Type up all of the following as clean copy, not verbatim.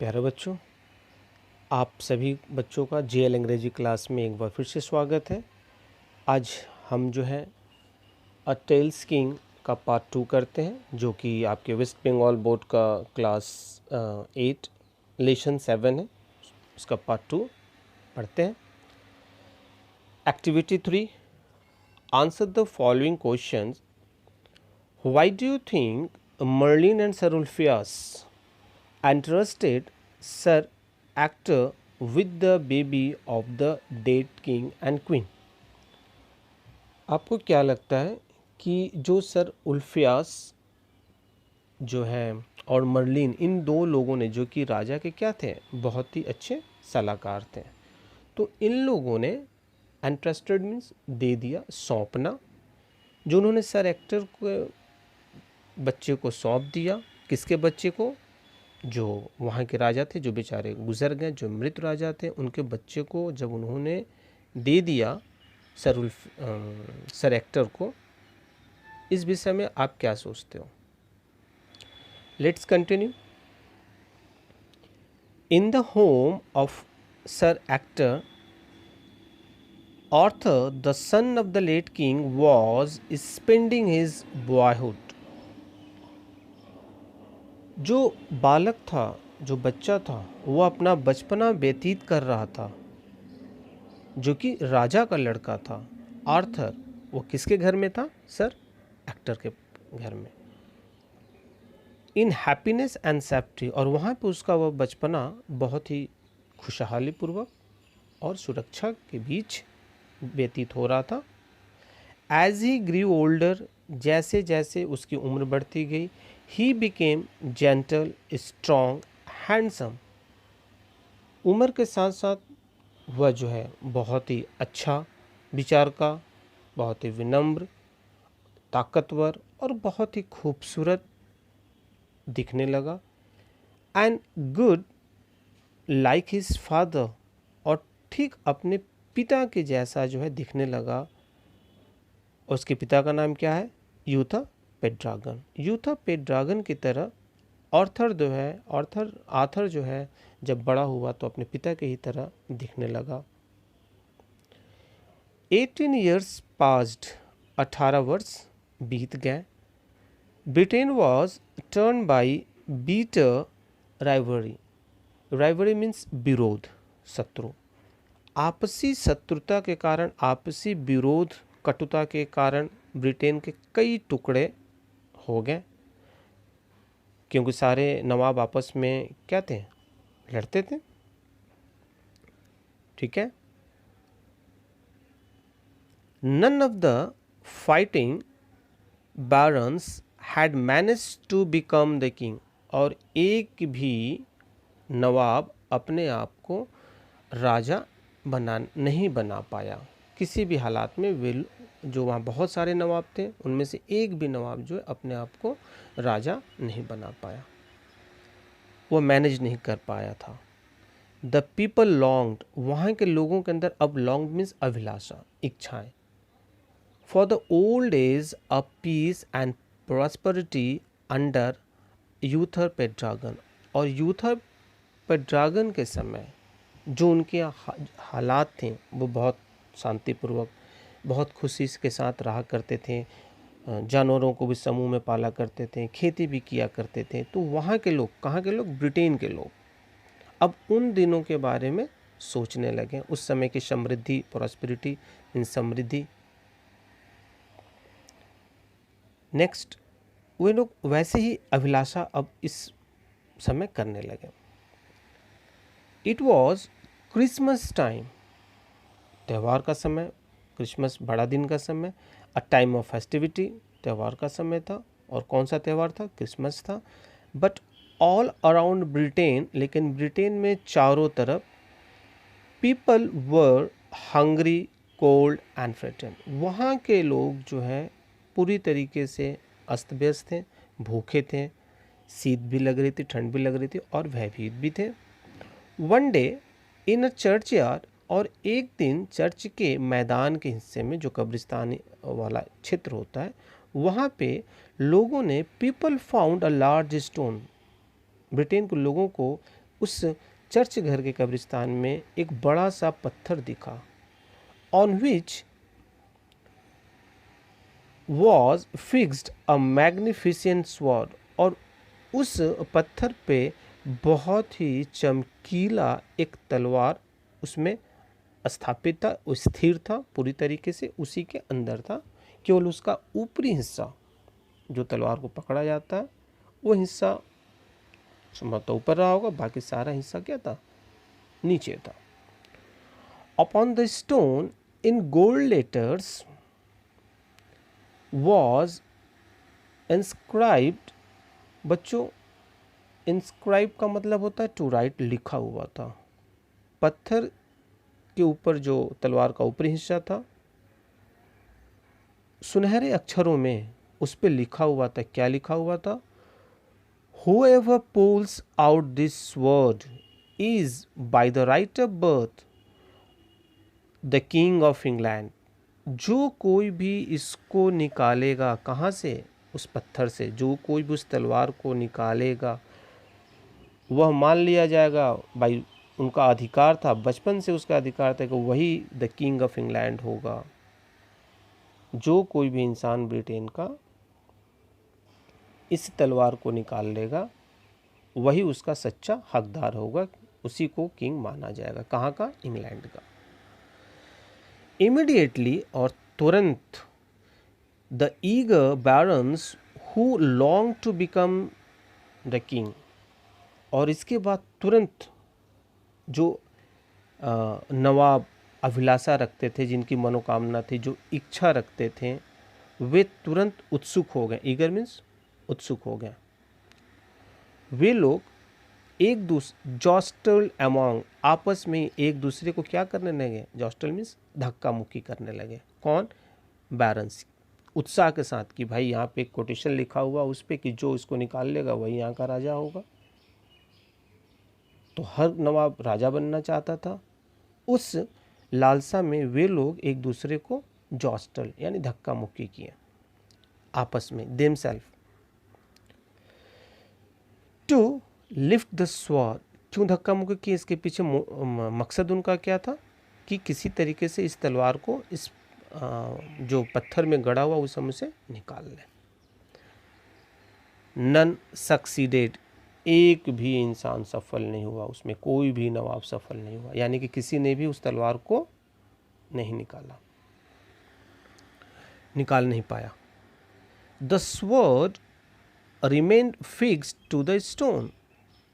प्यारे बच्चों, आप सभी बच्चों का जेएल अंग्रेजी क्लास में एक बार फिर से स्वागत है। आज हम जो है अ टेल्स किंग का पार्ट 2 करते हैं, जो कि आपके वेस्ट बंगाल बोर्ड का क्लास 8 लेसन 7 है। उसका पार्ट 2 पढ़ते हैं। Activity 3, answer the following questions. Why do you think Merlin and sir Ulfius entrusted Sir actor with the baby of the dead king and queen? आपको क्या लगता है कि जो सर उल्फियास जो है और मर्लिन, इन दो लोगों ने, जो कि राजा के क्या थे, बहुत ही अच्छे सलाहकार थे, तो इन लोगों ने एंट्रस्टेड मीन्स दे दिया, सौंपना, जो उन्होंने सर एक्टर को बच्चे को सौंप दिया। किसके बच्चे को? जो वहाँ के राजा थे, जो बेचारे गुजर गए, जो मृत राजा थे, उनके बच्चे को जब उन्होंने दे दिया सर एक्टर को। इस विषय में आप क्या सोचते हो? Let's continue. In the home of sir Ector Arthur, the son of the late king, was spending his boyhood. जो बालक था, जो बच्चा था, वो अपना बचपना व्यतीत कर रहा था, जो कि राजा का लड़का था आर्थर। वो किसके घर में था? सर एक्टर के घर में। इन हैप्पीनेस एंड सेफ्टी, और वहाँ पे उसका वह बचपना बहुत ही खुशहाली पूर्वक और सुरक्षा के बीच व्यतीत हो रहा था। एज ही ग्रीव ओल्डर, जैसे जैसे उसकी उम्र बढ़ती गई, he became gentle, strong, handsome. उम्र के साथ साथ वह जो है बहुत ही अच्छा विचार का, बहुत ही विनम्र, ताकतवर और बहुत ही खूबसूरत दिखने लगा। And good like his father, और ठीक अपने पिता के जैसा जो है दिखने लगा। उसके पिता का नाम क्या है? यूथा पेड्रागन। यूथा पेड्रागन की तरह आर्थर जो है जब बड़ा हुआ तो अपने पिता के ही तरह दिखने लगा। 18 ईयर्स पास्ड, 18 वर्ष बीत गए। Britain was torn by bitter rivalry. Rivalry means विरोध, शत्रु। आपसी शत्रुता के कारण, आपसी विरोध, कटुता के कारण ब्रिटेन के कई टुकड़े हो गए, क्योंकि सारे नवाब आपस में क्या थे? लड़ते थे। ठीक है। None of the fighting barons had managed to become the king, और एक भी नवाब अपने आप को राजा नहीं बना पाया। किसी भी हालात में वे जो वहाँ बहुत सारे नवाब थे, उनमें से एक भी नवाब जो है अपने आप को राजा नहीं बना पाया, वो मैनेज नहीं कर पाया था। द पीपल लॉन्ग्ड, वहाँ के लोगों के अंदर, अब लॉन्ग मीन्स अभिलाषा, इच्छाएं, for the old age of peace and prosperity under Uther Pendragon, और यूथर पेड्रागन के समय जो उनके हालात थे वो बहुत शांतिपूर्वक, बहुत खुशी के साथ रहा करते थे। जानवरों को भी समूह में पाला करते थे, खेती भी किया करते थे। तो वहाँ के लोग, कहाँ के लोग? ब्रिटेन के लोग अब उन दिनों के बारे में सोचने लगे, उस समय की समृद्धि, प्रॉस्पेरिटी, इन समृद्धि। नेक्स्ट, वे लोग वैसे ही अभिलाषा अब इस समय करने लगे। इट वॉज क्रिसमस टाइम, त्यौहार का समय, क्रिसमस बड़ा दिन का समय। अ टाइम ऑफ फेस्टिविटी, त्यौहार का समय था। और कौन सा त्यौहार था? क्रिसमस था। बट ऑल अराउंड ब्रिटेन, लेकिन ब्रिटेन में चारों तरफ, people were hungry, cold and frightened, वहाँ के लोग जो है पूरी तरीके से अस्त व्यस्त थे, भूखे थे, शीत भी लग रही थी, ठंड भी लग रही थी, और भयभीत भी थे। One day in a church yard, और एक दिन चर्च के मैदान के हिस्से में, जो कब्रिस्तान वाला क्षेत्र होता है, वहाँ पे लोगों ने, people found a large stone, Britain के लोगों को उस चर्च घर के कब्रिस्तान में एक बड़ा सा पत्थर दिखा, on which was fixed a magnificent sword, और उस पत्थर पे बहुत ही चमकीला एक तलवार उसमें स्थापित था, स्थिर था, पूरी तरीके से उसी के अंदर था। केवल उसका ऊपरी हिस्सा जो तलवार को पकड़ा जाता है वो हिस्सा संभवतः ऊपर रहा होगा, बाकी सारा हिस्सा क्या था, नीचे था। Upon the stone in gold letters was inscribed, बच्चों इंस्क्राइब का मतलब होता है टू राइट, लिखा हुआ था। पत्थर के ऊपर जो तलवार का ऊपरी हिस्सा था, सुनहरे अक्षरों में उस पर लिखा हुआ था। क्या लिखा हुआ था? Whoever pulls out this sword is by the right of birth the king of England. जो कोई भी इसको निकालेगा, कहाँ से? उस पत्थर से। जो कोई भी उस तलवार को निकालेगा वह मान लिया जाएगा, भाई उनका अधिकार था, बचपन से उसका अधिकार था कि वही द किंग ऑफ इंग्लैंड होगा। जो कोई भी इंसान ब्रिटेन का इस तलवार को निकाल लेगा वही उसका सच्चा हकदार होगा, उसी को किंग माना जाएगा। कहाँ का? इंग्लैंड का। इमीडिएटली, और तुरंत, the eager barons who long to become the king, और इसके बाद तुरंत जो नवाब अभिलाषा रखते थे, जिनकी मनोकामना थी, जो इच्छा रखते थे, वे तुरंत उत्सुक हो गए। ईगर मीन्स उत्सुक हो गए। वे लोग एक दूसरे जॉस्टल अमॉन्ग, आपस में एक दूसरे को क्या करने लगे? जॉस्टल मीन्स धक्का मुक्की करने लगे। कौन? बैरन्स, उत्साह के साथ कि भाई यहाँ पे एक कोटेशन लिखा हुआ उस पे कि जो इसको निकाल लेगा वही यहाँ का राजा होगा। तो हर नवाब राजा बनना चाहता था। उस लालसा में वे लोग एक दूसरे को जॉस्टल यानी धक्का मुक्की किए आपस में, themselves. To lift the sword, क्यों धक्का मुक्की की? इसके पीछे मकसद उनका क्या था? कि किसी तरीके से इस तलवार को इस जो पत्थर में गड़ा हुआ उस समय से निकाल ले। नन सक्सीडेड, एक भी इंसान सफल नहीं हुआ, उसमें कोई भी नवाब सफल नहीं हुआ, यानी कि किसी ने भी उस तलवार को नहीं निकाल नहीं पाया। The sword remained fixed to the stone,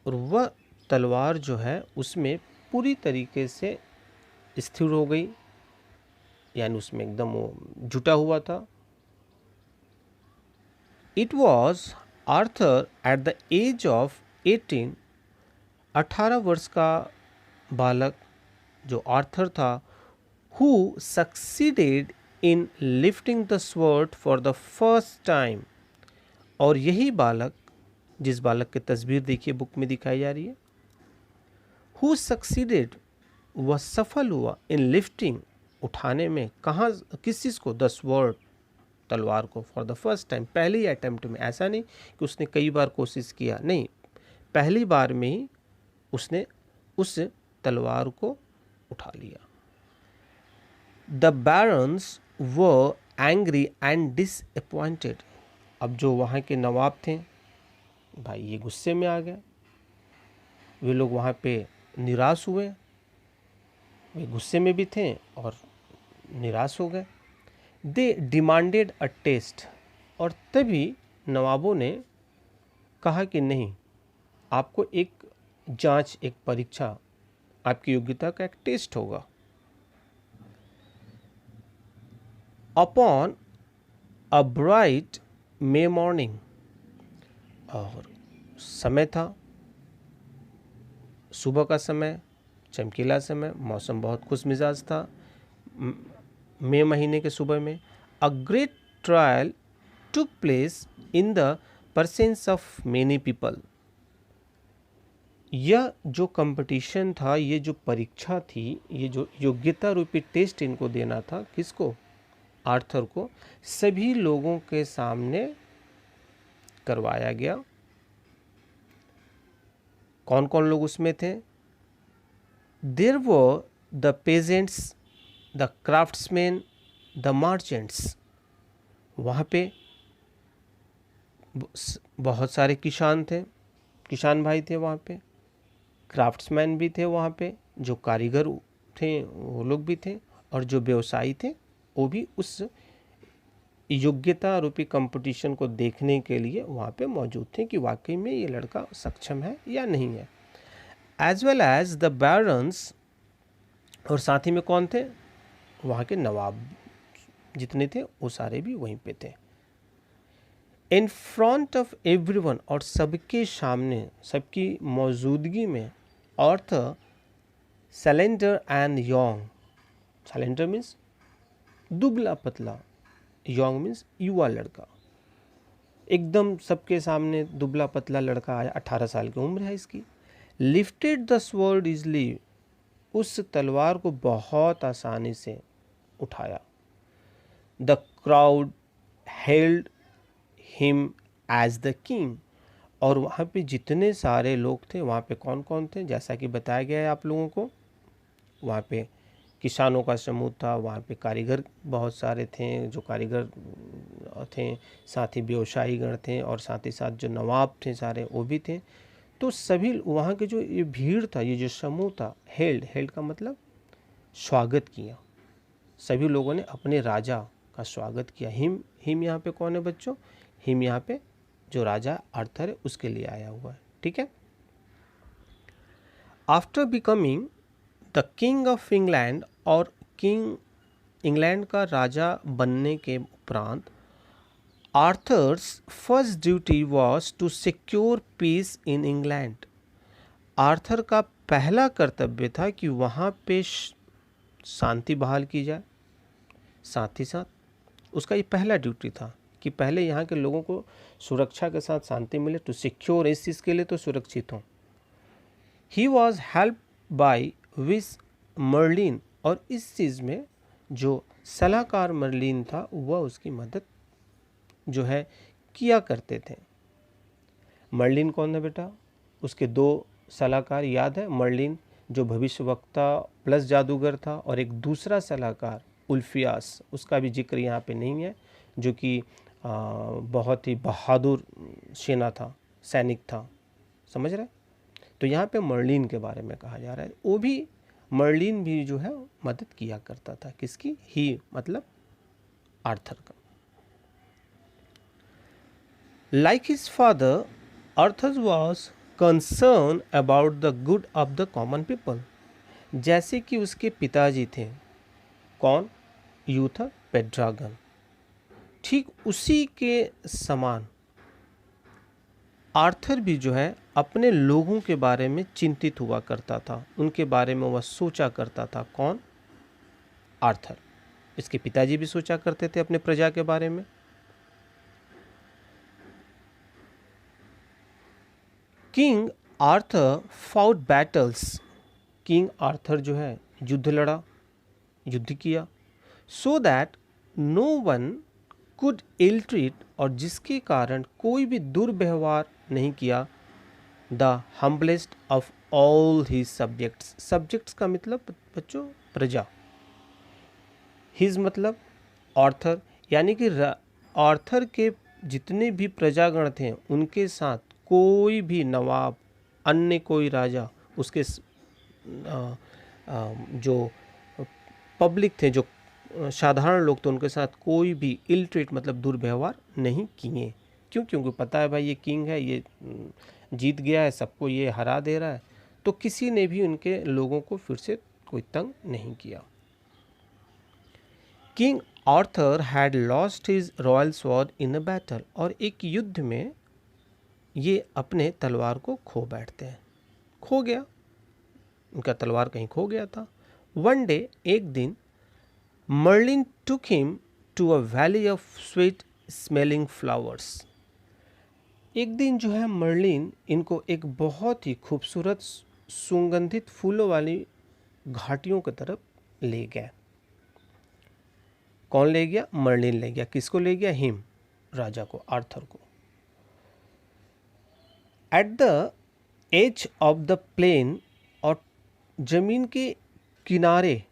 और वह तलवार जो है उसमें पूरी तरीके से स्थिर हो गई, यानी उसमें एकदम वो जुटा हुआ था। It was Arthur at the as of 18, 18 वर्ष का बालक जो आर्थर था, who succeeded in lifting the sword for the first time, और यही बालक, जिस बालक की तस्वीर देखिए बुक में दिखाई जा रही है, हु सक्सीडेड, वह सफल हुआ, इन लिफ्टिंग, उठाने में, कहाँ, किस चीज़ को? द स्वॉर्ड, तलवार को, फॉर द फर्स्ट टाइम, पहले ही अटेम्प्ट में। ऐसा नहीं कि उसने कई बार कोशिश किया, नहीं, पहली बार में ही उसने उस तलवार को उठा लिया। The barons were angry and disappointed, अब जो वहाँ के नवाब थे भाई ये गुस्से में आ गए, वे लोग वहाँ पे निराश हुए, वे गुस्से में भी थे और निराश हो गए। दे डिमांडेड अ टेस्ट, और तभी नवाबों ने कहा कि नहीं, आपको एक जांच, एक परीक्षा, आपकी योग्यता का एक टेस्ट होगा। Upon a bright may morning, और समय था सुबह का समय, चमकीला समय, मौसम बहुत खुश मिजाज था, मई महीने के सुबह में। A great trial took place in the presence of many people, यह जो कंपटीशन था, ये जो परीक्षा थी, ये जो योग्यता रूपी टेस्ट इनको देना था, किसको? आर्थर को, सभी लोगों के सामने करवाया गया। कौन कौन लोग उसमें थे? There were the peasants, the craftsmen, the merchants. वहाँ पे बहुत सारे किसान थे, किसान भाई थे वहाँ पे, क्राफ्ट्समैन भी थे वहाँ पे, जो कारीगर थे वो लोग भी थे, और जो व्यवसायी थे वो भी उस योग्यता रूपी कंपटीशन को देखने के लिए वहाँ पे मौजूद थे कि वाकई में ये लड़का सक्षम है या नहीं है। As well as the barons, और साथ ही में कौन थे? वहाँ के नवाब जितने थे वो सारे भी वहीं पे थे। इन फ्रंट ऑफ एवरीवन, और सबके सामने, सबकी मौजूदगी में, Arthur slender and young, slender means दुबला पतला, यंग मीन्स युवा लड़का, एकदम सबके सामने दुबला पतला लड़का आया, 18 साल की उम्र है इसकी। लिफ्टेड द स्वॉर्ड इजली, उस तलवार को बहुत आसानी से उठाया। The crowd hailed him as the king, और वहाँ पे जितने सारे लोग थे, वहाँ पे कौन कौन थे? जैसा कि बताया गया है आप लोगों को, वहाँ पे किसानों का समूह था, वहाँ पे कारीगर बहुत सारे थे जो कारीगर थे, साथ ही व्यवसायी गण थे, और साथ ही साथ जो नवाब थे सारे वो भी थे। तो सभी वहाँ के जो ये भीड़ था, ये जो समूह था, हेल्ड का मतलब स्वागत किया। सभी लोगों ने अपने राजा का स्वागत किया। हिम यहाँ पे कौन है बच्चों? हिम यहाँ पे जो राजा आर्थर है उसके लिए आया हुआ है, ठीक है। After becoming the king of England, और किंग इंग्लैंड का राजा बनने के उपरांत, Arthur's first duty was to secure peace in England. Arthur का पहला कर्तव्य था कि वहाँ पे शांति बहाल की जाए। साथ ही साथ उसका ये पहला ड्यूटी था कि पहले यहाँ के लोगों को सुरक्षा के साथ शांति मिले, टू सिक्योर, इस चीज़ के लिए तो सुरक्षित हों। ही वॉज हेल्प बाय विस मर्लिन, और इस चीज़ में जो सलाहकार मर्लिन था वह उसकी मदद जो है किया करते थे। मर्लिन कौन है बेटा? उसके दो सलाहकार याद है, मर्लिन जो भविष्यवक्ता प्लस जादूगर था, और एक दूसरा सलाहकार उल्फियास, उसका भी जिक्र यहाँ पे नहीं है, जो कि बहुत ही बहादुर सेना था, सैनिक था, समझ रहे? तो यहाँ पे मर्लिन के बारे में कहा जा रहा है। वो भी, मर्लिन भी जो है मदद किया करता था, किसकी? ही मतलब आर्थर का। Like his father, Arthur was concerned about the good of the common people. जैसे कि उसके पिताजी थे, कौन? यूथर पेड्रागन। ठीक उसी के समान आर्थर भी जो है अपने लोगों के बारे में चिंतित हुआ करता था, उनके बारे में वह सोचा करता था। कौन? आर्थर। इसके पिताजी भी सोचा करते थे अपने प्रजा के बारे में। King Arthur fought battles, King Arthur जो है युद्ध लड़ा, युद्ध किया, so that no one could ill treat, और जिसके कारण कोई भी दुर्व्यवहार नहीं किया, the humblest of all his subjects. Subjects का मतलब बच्चों प्रजा, हिज मतलब आर्थर, यानी कि आर्थर के जितने भी प्रजागण थे उनके साथ कोई भी नवाब, अन्य कोई राजा, उसके जो पब्लिक थे, जो साधारण लोग थे, उनके साथ कोई भी इल ट्रीट मतलब दुर्व्यवहार नहीं किए। क्यों? क्योंकि पता है भाई ये किंग है, ये जीत गया है, सबको ये हरा दे रहा है, तो किसी ने भी उनके लोगों को फिर से कोई तंग नहीं किया। King Arthur had lost his royal sword in a battle, और एक युद्ध में ये अपने तलवार को खो बैठते हैं। खो गया, उनका तलवार कहीं खो गया था। वन डे, एक दिन, Merlin took him to a valley of sweet smelling flowers. एक दिन जो है मर्लिन इनको एक बहुत ही खूबसूरत सुगंधित फूलों वाली घाटियों की तरफ ले गया। कौन ले गया? मर्लिन ले गया। किसको ले गया? हिम, राजा को, आर्थर को। At the as of the plain, और जमीन के किनारे,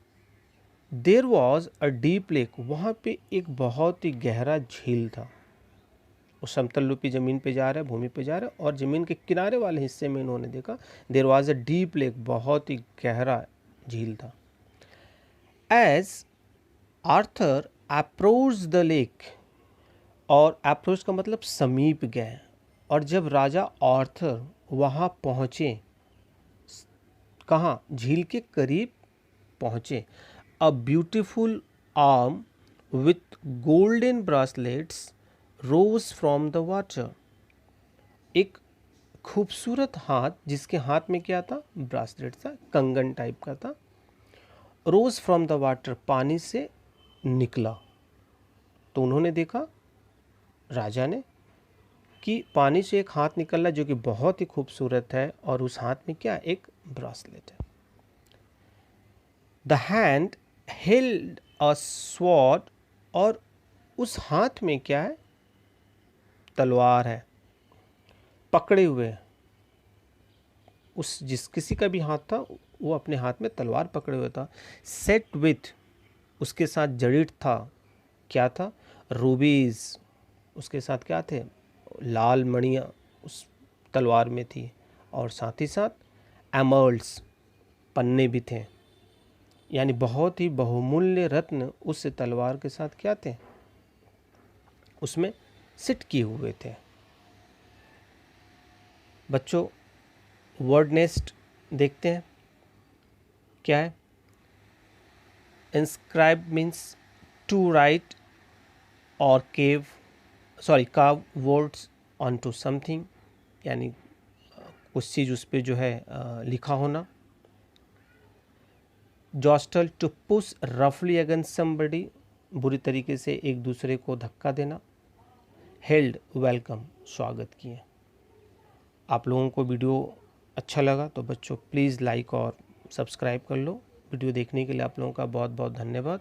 there was a deep lake, वहाँ पे एक बहुत ही गहरा झील था। वो समतल रूपी ज़मीन पे जा रहा है, भूमि पे जा रहा है, और ज़मीन के किनारे वाले हिस्से में इन्होंने देखा there was a deep lake, बहुत ही गहरा झील था। As Arthur approach the lake, और अप्रोच का मतलब समीप गए, और जब राजा आर्थर वहाँ पहुँचे, कहाँ, झील के करीब पहुँचे, a beautiful arm with golden bracelets rose from the water, एक खूबसूरत हाथ जिसके हाथ में क्या था, ब्रासलेट था, कंगन टाइप का था, रोज फ्रॉम द वाटर, पानी से निकला। तो उन्होंने देखा, राजा ने, कि पानी से एक हाथ निकल रहा जो कि बहुत ही खूबसूरत है, और उस हाथ में क्या, एक ब्रासलेट है। The hand held a sword, और उस हाथ में क्या है, तलवार है, पकड़े हुए। उस जिस किसी का भी हाथ था वो अपने हाथ में तलवार पकड़े हुए था। सेट विथ, उसके साथ जड़ित था, क्या था, रूबीज, उसके साथ क्या थे, लाल मणियाँ उस तलवार में थी, और साथ ही साथ एमर्ल्ड्स, पन्ने भी थे, यानी बहुत ही बहुमूल्य रत्न उस तलवार के साथ क्या थे, उसमें सिट किए हुए थे। बच्चों, वर्ड नेस्ट देखते हैं क्या है। इंस्क्राइब मीन्स टू राइट और carve words onto something, यानी कुछ चीज़ उस पर जो है लिखा होना। जॉस्टल, टू पुश रफली अगेंस्ट समबडी, बुरी तरीके से एक दूसरे को धक्का देना। हेल्ड, वेलकम, स्वागत किए। आप लोगों को वीडियो अच्छा लगा तो बच्चों प्लीज़ लाइक और सब्सक्राइब कर लो। वीडियो देखने के लिए आप लोगों का बहुत बहुत धन्यवाद।